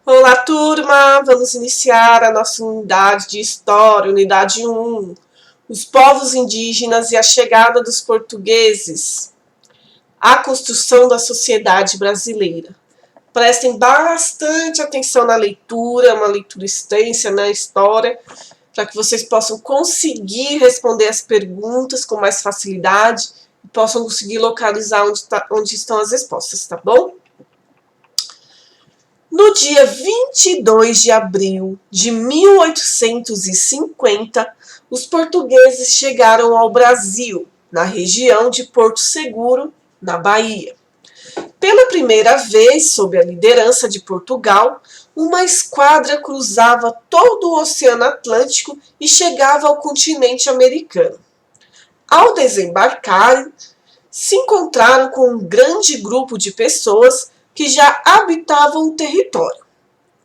Olá, turma! Vamos iniciar a nossa unidade de História, unidade 1. Os povos indígenas e a chegada dos portugueses. A construção da sociedade brasileira. Prestem bastante atenção na leitura, uma leitura extensa na história, para que vocês possam conseguir responder as perguntas com mais facilidade e possam conseguir localizar onde estão as respostas, tá bom? No dia 22 de abril de 1850, os portugueses chegaram ao Brasil, na região de Porto Seguro, na Bahia. Pela primeira vez, sob a liderança de Portugal, uma esquadra cruzava todo o Oceano Atlântico e chegava ao continente americano. Ao desembarcarem, se encontraram com um grande grupo de pessoas que já habitavam o território,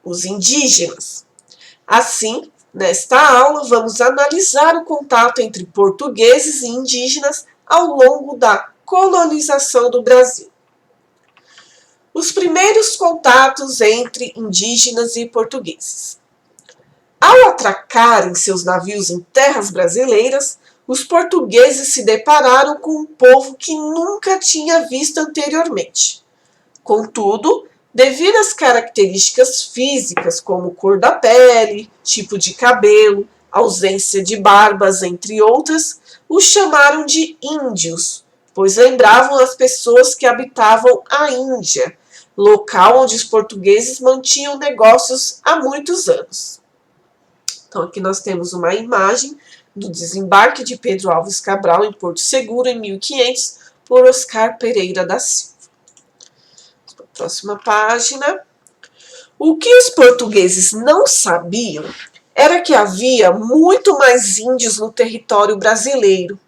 os indígenas. Assim, nesta aula, vamos analisar o contato entre portugueses e indígenas ao longo da colonização do Brasil. Os primeiros contatos entre indígenas e portugueses. Ao atracarem seus navios em terras brasileiras, os portugueses se depararam com um povo que nunca tinha visto anteriormente. Contudo, devido às características físicas, como cor da pele, tipo de cabelo, ausência de barbas, entre outras, os chamaram de índios, pois lembravam as pessoas que habitavam a Índia, local onde os portugueses mantinham negócios há muitos anos. Então, aqui nós temos uma imagem do desembarque de Pedro Álvares Cabral em Porto Seguro, em 1500, por Oscar Pereira da Silva. Próxima página. O que os portugueses não sabiam era que havia muito mais índios no território brasileiro.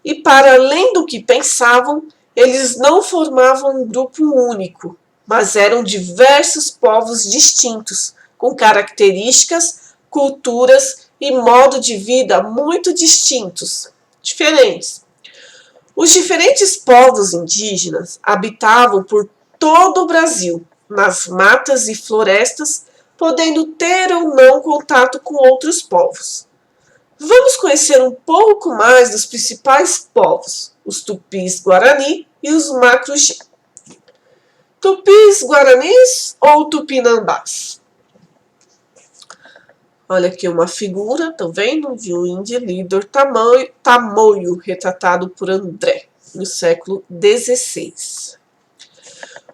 E, para além do que pensavam, eles não formavam um grupo único, mas eram diversos povos distintos, com características, culturas e modo de vida muito diferentes. Os diferentes povos indígenas habitavam por todo o Brasil, nas matas e florestas, podendo ter ou não contato com outros povos. Vamos conhecer um pouco mais dos principais povos, os tupis guarani e os macrugê. Tupis guaranis ou tupinambás? Olha aqui uma figura, estão vendo? De um índio líder tamoio, retratado por André, no século XVI.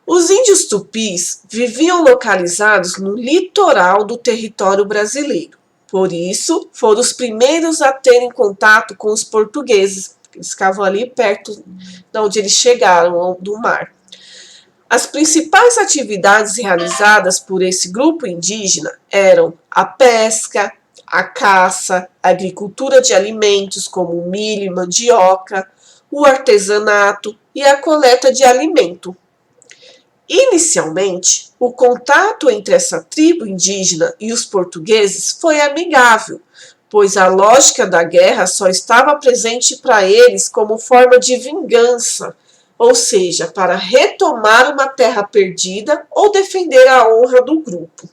Os índios tupis viviam localizados no litoral do território brasileiro. Por isso, foram os primeiros a terem contato com os portugueses. Eles ficavam ali perto de onde eles chegaram, do mar. As principais atividades realizadas por esse grupo indígena eram a pesca, a caça, a agricultura de alimentos como milho e mandioca, o artesanato e a coleta de alimento. Inicialmente, o contato entre essa tribo indígena e os portugueses foi amigável, pois a lógica da guerra só estava presente para eles como forma de vingança, ou seja, para retomar uma terra perdida ou defender a honra do grupo.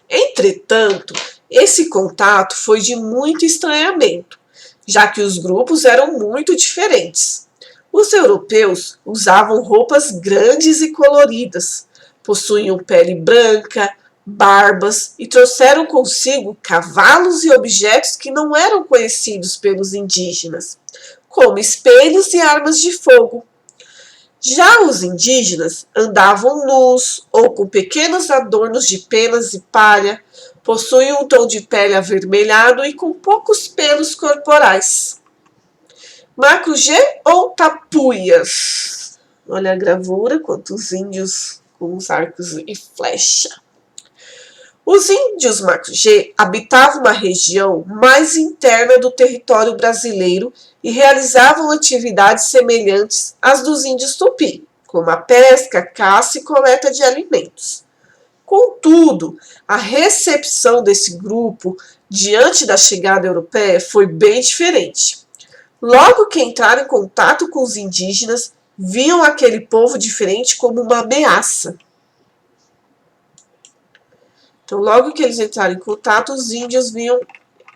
Entretanto, esse contato foi de muito estranhamento, já que os grupos eram muito diferentes. Os europeus usavam roupas grandes e coloridas, possuíam pele branca, barbas e trouxeram consigo cavalos e objetos que não eram conhecidos pelos indígenas, como espelhos e armas de fogo. Já os indígenas andavam nus ou com pequenos adornos de penas e palha, possuíam um tom de pele avermelhado e com poucos pelos corporais. Macrugê ou tapuias? Olha a gravura, quantos índios com os arcos e flecha. Os índios macrugê habitavam uma região mais interna do território brasileiro e realizavam atividades semelhantes às dos índios tupi, como a pesca, caça e coleta de alimentos. Contudo, a recepção desse grupo diante da chegada europeia foi bem diferente. Logo que entraram em contato com os indígenas, viam aquele povo diferente como uma ameaça. Então, logo que eles entraram em contato, os índios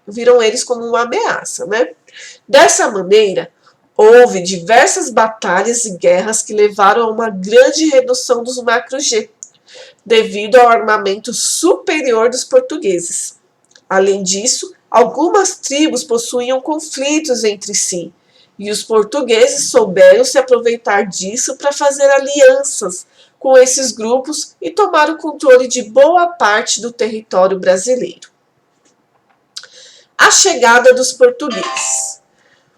viram eles como uma ameaça, né? Dessa maneira, houve diversas batalhas e guerras que levaram a uma grande redução dos macro-G, devido ao armamento superior dos portugueses. Além disso, algumas tribos possuíam conflitos entre si, e os portugueses souberam se aproveitar disso para fazer alianças com esses grupos e tomar o controle de boa parte do território brasileiro. A chegada dos portugueses.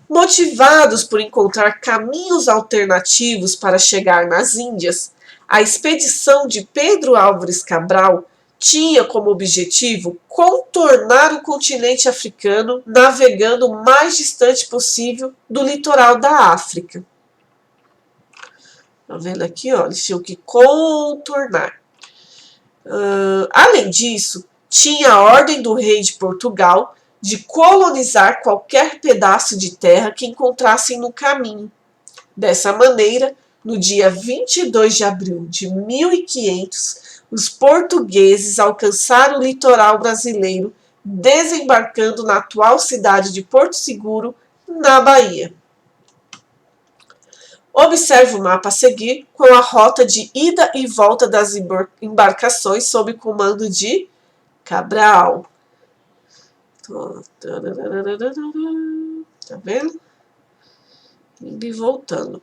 Motivados por encontrar caminhos alternativos para chegar nas Índias, a expedição de Pedro Álvares Cabral tinha como objetivo contornar o continente africano, navegando o mais distante possível do litoral da África. Tá vendo aqui, ó, eles tinham que contornar. Além disso, tinha a ordem do rei de Portugal de colonizar qualquer pedaço de terra que encontrassem no caminho. Dessa maneira, no dia 22 de abril de 1500, os portugueses alcançaram o litoral brasileiro, desembarcando na atual cidade de Porto Seguro, na Bahia. Observe o mapa a seguir com a rota de ida e volta das embarcações sob comando de Cabral. Tá vendo? Indo e voltando.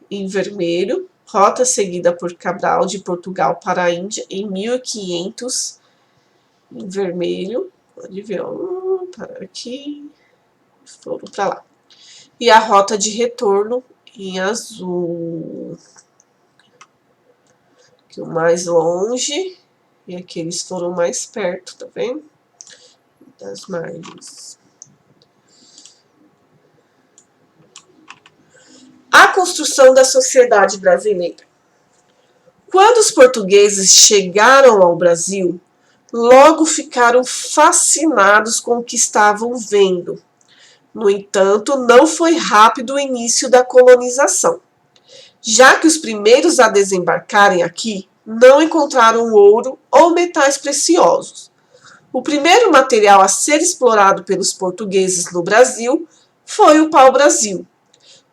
Em vermelho, rota seguida por Cabral de Portugal para a Índia em 1500. Em vermelho, pode ver, para aqui, foram para lá. E a rota de retorno em azul. Aqui o mais longe e aqui eles foram mais perto, tá vendo? Das margens. A construção da sociedade brasileira. Quando os portugueses chegaram ao Brasil, logo ficaram fascinados com o que estavam vendo. No entanto, não foi rápido o início da colonização, já que os primeiros a desembarcarem aqui não encontraram ouro ou metais preciosos. O primeiro material a ser explorado pelos portugueses no Brasil foi o pau-brasil,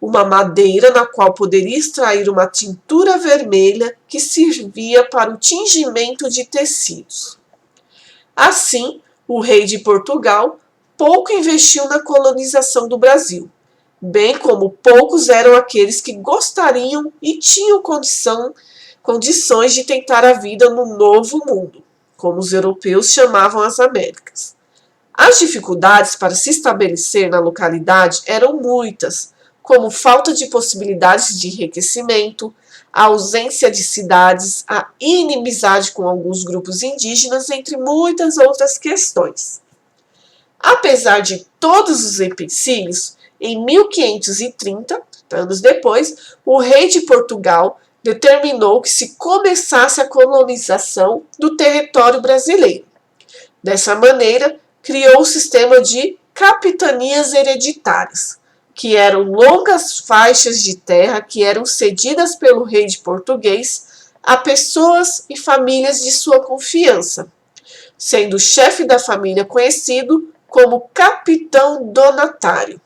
uma madeira na qual poderia extrair uma tintura vermelha que servia para o tingimento de tecidos. Assim, o rei de Portugal pouco investiu na colonização do Brasil, bem como poucos eram aqueles que gostariam e tinham condições de tentar a vida no Novo Mundo, como os europeus chamavam as Américas. As dificuldades para se estabelecer na localidade eram muitas, como falta de possibilidades de enriquecimento, a ausência de cidades, a inimizade com alguns grupos indígenas, entre muitas outras questões. Apesar de todos os empecilhos, em 1530, anos depois, o rei de Portugal determinou que se começasse a colonização do território brasileiro. Dessa maneira, criou o sistema de capitanias hereditárias, que eram longas faixas de terra que eram cedidas pelo rei de português a pessoas e famílias de sua confiança, sendo o chefe da família conhecido como capitão donatário.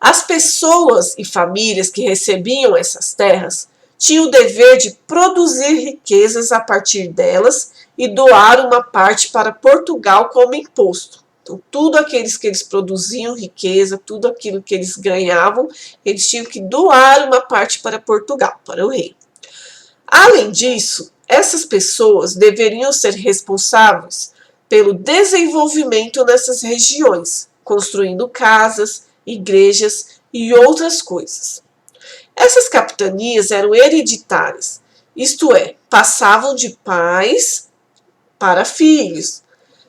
As pessoas e famílias que recebiam essas terras tinham o dever de produzir riquezas a partir delas e doar uma parte para Portugal como imposto. Então, tudo aqueles que eles produziam riqueza, tudo aquilo que eles ganhavam, eles tinham que doar uma parte para Portugal, para o rei. Além disso, essas pessoas deveriam ser responsáveis pelo desenvolvimento nessas regiões, construindo casas, igrejas e outras coisas. Essas capitanias eram hereditárias, isto é, passavam de pais para filhos,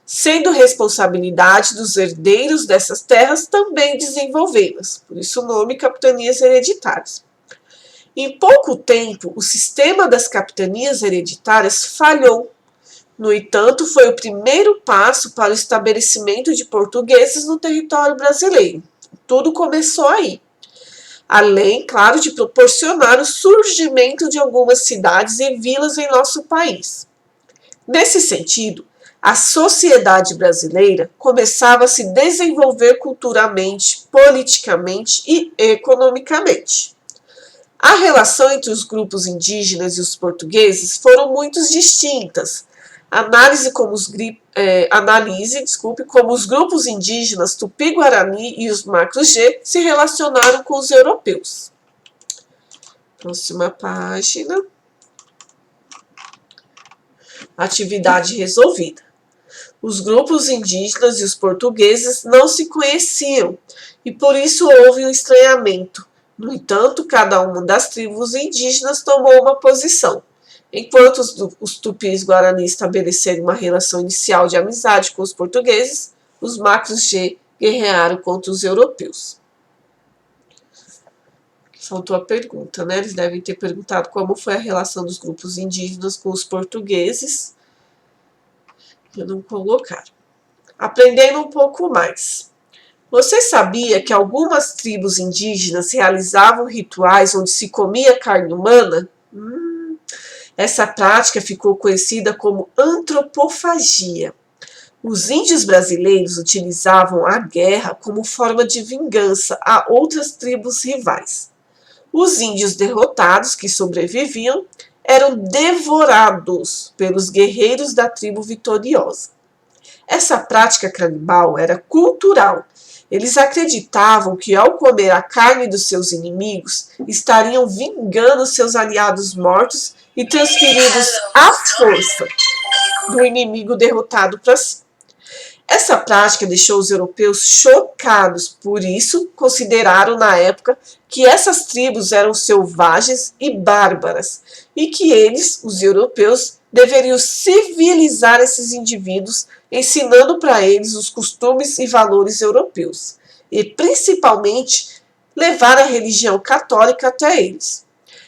sendo responsabilidade dos herdeiros dessas terras também desenvolvê-las, por isso o nome capitanias hereditárias. Em pouco tempo, o sistema das capitanias hereditárias falhou. No entanto, foi o primeiro passo para o estabelecimento de portugueses no território brasileiro. Tudo começou aí. Além, claro, de proporcionar o surgimento de algumas cidades e vilas em nosso país. Nesse sentido, a sociedade brasileira começava a se desenvolver culturalmente, politicamente e economicamente. A relação entre os grupos indígenas e os portugueses foram muito distintas. Analise como os grupos indígenas Tupi-Guarani e os Macro-G se relacionaram com os europeus. Próxima página. Atividade resolvida. Os grupos indígenas e os portugueses não se conheciam e por isso houve um estranhamento. No entanto, cada uma das tribos indígenas tomou uma posição. Enquanto os tupis guarani estabeleceram uma relação inicial de amizade com os portugueses, os macros-G guerrearam contra os europeus. Faltou a pergunta, né? Eles devem ter perguntado como foi a relação dos grupos indígenas com os portugueses. Eu não colocaram. Aprendendo um pouco mais. Você sabia que algumas tribos indígenas realizavam rituais onde se comia carne humana? Essa prática ficou conhecida como antropofagia. Os índios brasileiros utilizavam a guerra como forma de vingança a outras tribos rivais. Os índios derrotados que sobreviviam eram devorados pelos guerreiros da tribo vitoriosa. Essa prática canibal era cultural. Eles acreditavam que ao comer a carne dos seus inimigos, estariam vingando seus aliados mortos e transferidos à força do inimigo derrotado para si. Essa prática deixou os europeus chocados, por isso consideraram na época que essas tribos eram selvagens e bárbaras e que eles, os europeus, deveriam civilizar esses indivíduos, ensinando para eles os costumes e valores europeus e, principalmente, levar a religião católica até eles.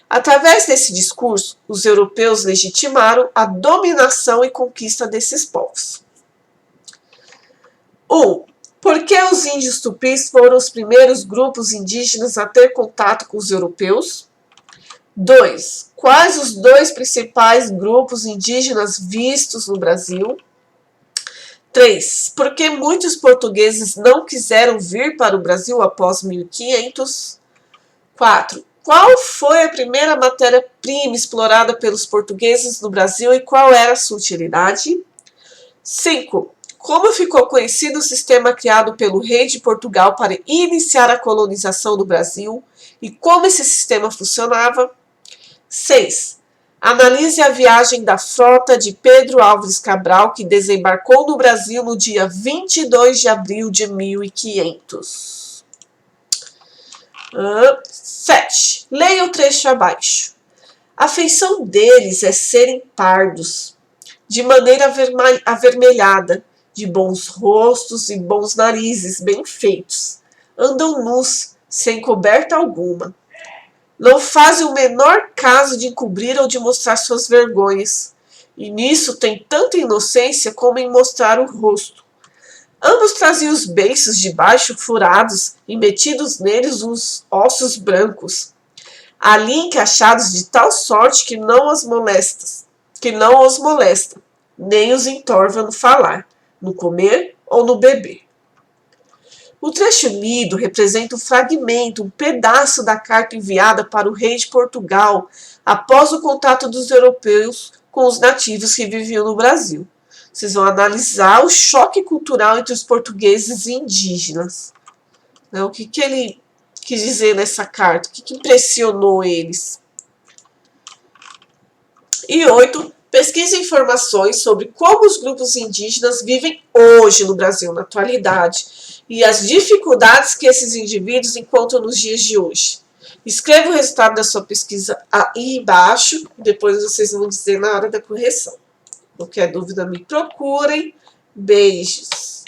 Através desse discurso, os europeus legitimaram a dominação e conquista desses povos. 1. Por que os índios tupis foram os primeiros grupos indígenas a ter contato com os europeus? 2. Quais os dois principais grupos indígenas vistos no Brasil? 3. Por que muitos portugueses não quiseram vir para o Brasil após 1500? 4. Qual foi a primeira matéria-prima explorada pelos portugueses no Brasil e qual era a sua utilidade? 5. Como ficou conhecido o sistema criado pelo rei de Portugal para iniciar a colonização do Brasil e como esse sistema funcionava? 6. Analise a viagem da frota de Pedro Álvares Cabral, que desembarcou no Brasil no dia 22 de abril de 1500. 7. Leia o trecho abaixo. A feição deles é serem pardos, de maneira avermelhada, de bons rostos e bons narizes bem feitos. Andam nus, sem coberta alguma. Não fazem o menor caso de encobrir ou de mostrar suas vergonhas. E nisso tem tanta inocência como em mostrar o rosto. Ambos traziam os beiços de baixo furados e metidos neles os ossos brancos, ali encaixados de tal sorte que não os molesta, nem os entorva no falar, no comer ou no beber. O trecho lido representa um fragmento, um pedaço da carta enviada para o rei de Portugal após o contato dos europeus com os nativos que viviam no Brasil. Vocês vão analisar o choque cultural entre os portugueses e indígenas. O que ele quis dizer nessa carta? O que impressionou eles? E 8. Pesquise informações sobre como os grupos indígenas vivem hoje no Brasil, na atualidade, e as dificuldades que esses indivíduos encontram nos dias de hoje. Escreva o resultado da sua pesquisa aí embaixo, depois vocês vão dizer na hora da correção. Qualquer dúvida, me procurem. Beijos!